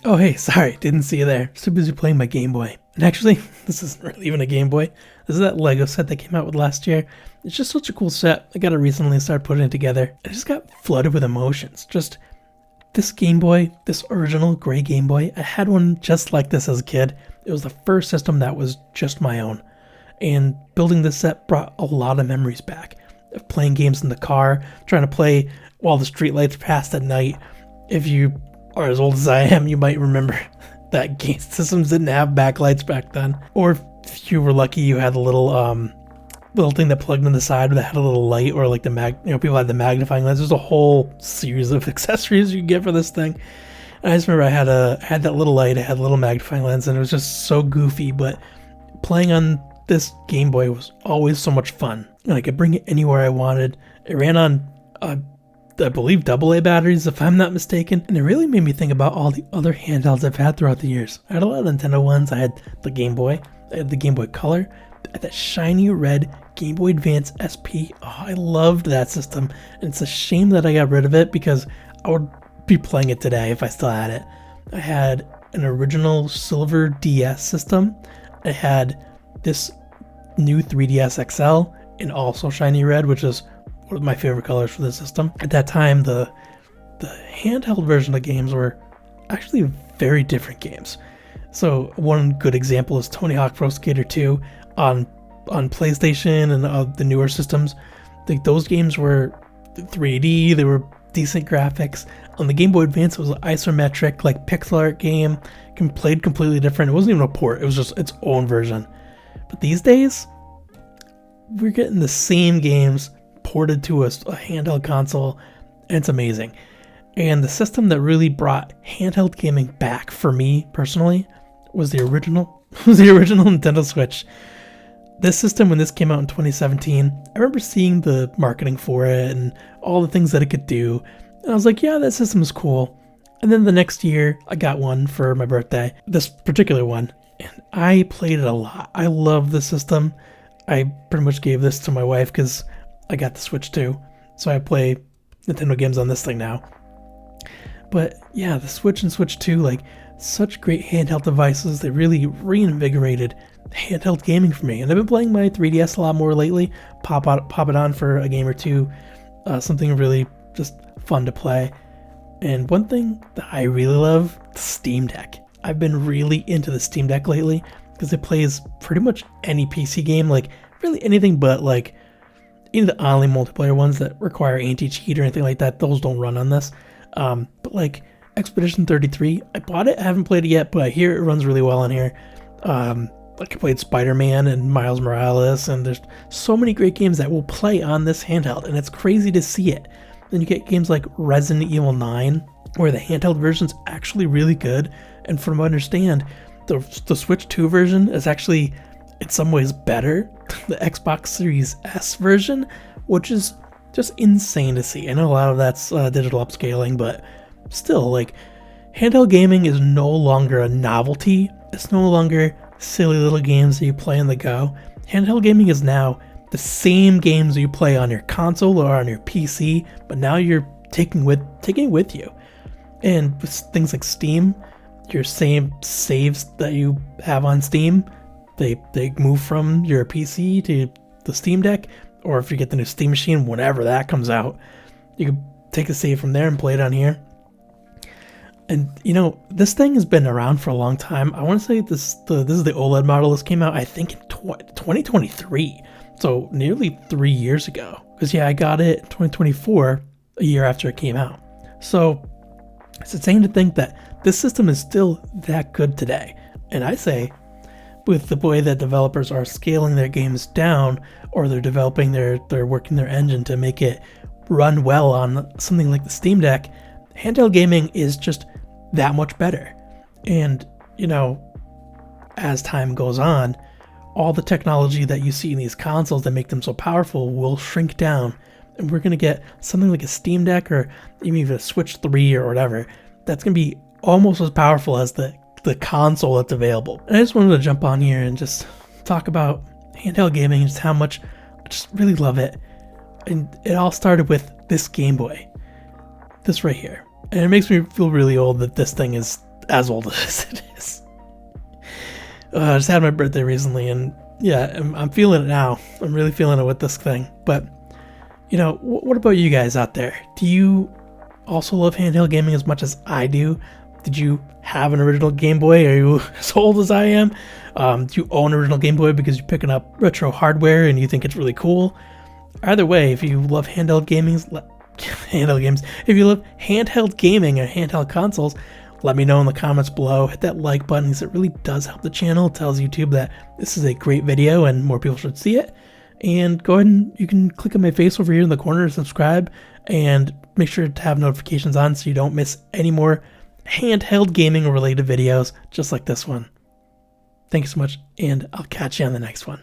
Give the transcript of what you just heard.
Oh hey, sorry, didn't see you there. Too busy playing my Game Boy. And actually, this isn't really even a Game Boy. This is that Lego set that came out with last year. It's just such a cool set. I got it recently and started putting it together. I just got flooded with emotions. Just this Game Boy, this original gray Game Boy, I had one just like this as a kid. It was the first system that was just my own. And building this set brought a lot of memories back. Of playing games in the car, trying to play while the streetlights passed at night. If you are as old as I am, you might remember that game systems didn't have backlights back then. Or if you were lucky, you had a little thing that plugged in the side that had a little light, or like people had the magnifying lens. There's a whole series of accessories you get for this thing. And I just remember I had that little light, I had a little magnifying lens, and it was just so goofy. But playing on this Game Boy was always so much fun, and I could bring it anywhere I wanted. It ran on I believe AA batteries, if I'm not mistaken, and it really made me think about all the other handhelds I've had throughout the years. I had a lot of Nintendo ones. I had the Game Boy, I had the Game Boy Color, I had that shiny red Game Boy Advance SP. Oh, I loved that system, and it's a shame that I got rid of it because I would be playing it today if I still had it. I had an original silver DS system. I had this new 3DS XL in also shiny red, which is one of my favorite colors for the system. At that time, the handheld version of games were actually very different games. So one good example is Tony Hawk Pro Skater 2 on PlayStation and the newer systems. Those games were 3D, they were decent graphics. On the Game Boy Advance, it was an isometric, like pixel art game, played completely different. It wasn't even a port, it was just its own version. But these days, we're getting the same games ported to a handheld console, and it's amazing. And the system that really brought handheld gaming back for me personally was the original Nintendo Switch. This system, when this came out in 2017, I remember seeing the marketing for it and all the things that it could do, and I was like, yeah, that system is cool. And then the next year, I got one for my birthday, this particular one, and I played it a lot. I love the system. I pretty much gave this to my wife because I got the Switch too, so I play Nintendo games on this thing now. But yeah, the Switch and Switch 2, like, such great handheld devices. They really reinvigorated handheld gaming for me. And I've been playing my 3DS a lot more lately. Pop it on for a game or two. Something really just fun to play. And one thing that I really love, the Steam Deck. I've been really into the Steam Deck lately because it plays pretty much any PC game, like really anything but like any of the online multiplayer ones that require anti-cheat or anything like that. Those don't run on this. But like Expedition 33, I bought it, I haven't played it yet, but I hear it runs really well on here. Like I played Spider-Man and Miles Morales, and there's so many great games that will play on this handheld, and it's crazy to see it. Then you get games like Resident Evil 9, where the handheld version's actually really good, and from what I understand, the Switch 2 version is actually in some ways better than the Xbox Series S version, which is just insane to see. I know a lot of that's digital upscaling, but still, like, handheld gaming is no longer a novelty. It's no longer silly little games that you play on the go. Handheld gaming is now the same games you play on your console or on your PC, but now you're taking it with you. And with things like Steam, your same saves that you have on Steam, they move from your PC to the Steam Deck, or if you get the new Steam Machine, whenever that comes out, you can take a save from there and play it on here. And you know, this thing has been around for a long time. I want to say this is the OLED model. This came out, I think, in 2023, so nearly 3 years ago. Because yeah, I got it in 2024, a year after it came out. So it's insane to think that this system is still that good today. And I say, with the way that developers are scaling their games down, or they're working their engine to make it run well on something like the Steam Deck, handheld gaming is just that much better. And, you know, as time goes on, all the technology that you see in these consoles that make them so powerful will shrink down, and we're going to get something like a Steam Deck or even a Switch 3 or whatever that's going to be almost as powerful as the console that's available. And I just wanted to jump on here and just talk about handheld gaming and just how much I just really love it. And it all started with this Game Boy. This right here. And it makes me feel really old that this thing is as old as it is. I just had my birthday recently, and yeah, I'm feeling it now. I'm really feeling it with this thing. But, you know, what about you guys out there? Do you also love handheld gaming as much as I do? Did you have an original Game Boy? Are you as old as I am? Do you own an original Game Boy because you're picking up retro hardware and you think it's really cool? Either way, if you love handheld games, if you love handheld gaming or handheld consoles, let me know in the comments below. Hit that like button because it really does help the channel. It tells YouTube that this is a great video and more people should see it. And go ahead and you can click on my face over here in the corner to subscribe, and make sure to have notifications on so you don't miss any more handheld gaming related videos just like this one. Thank you so much, and I'll catch you on the next one.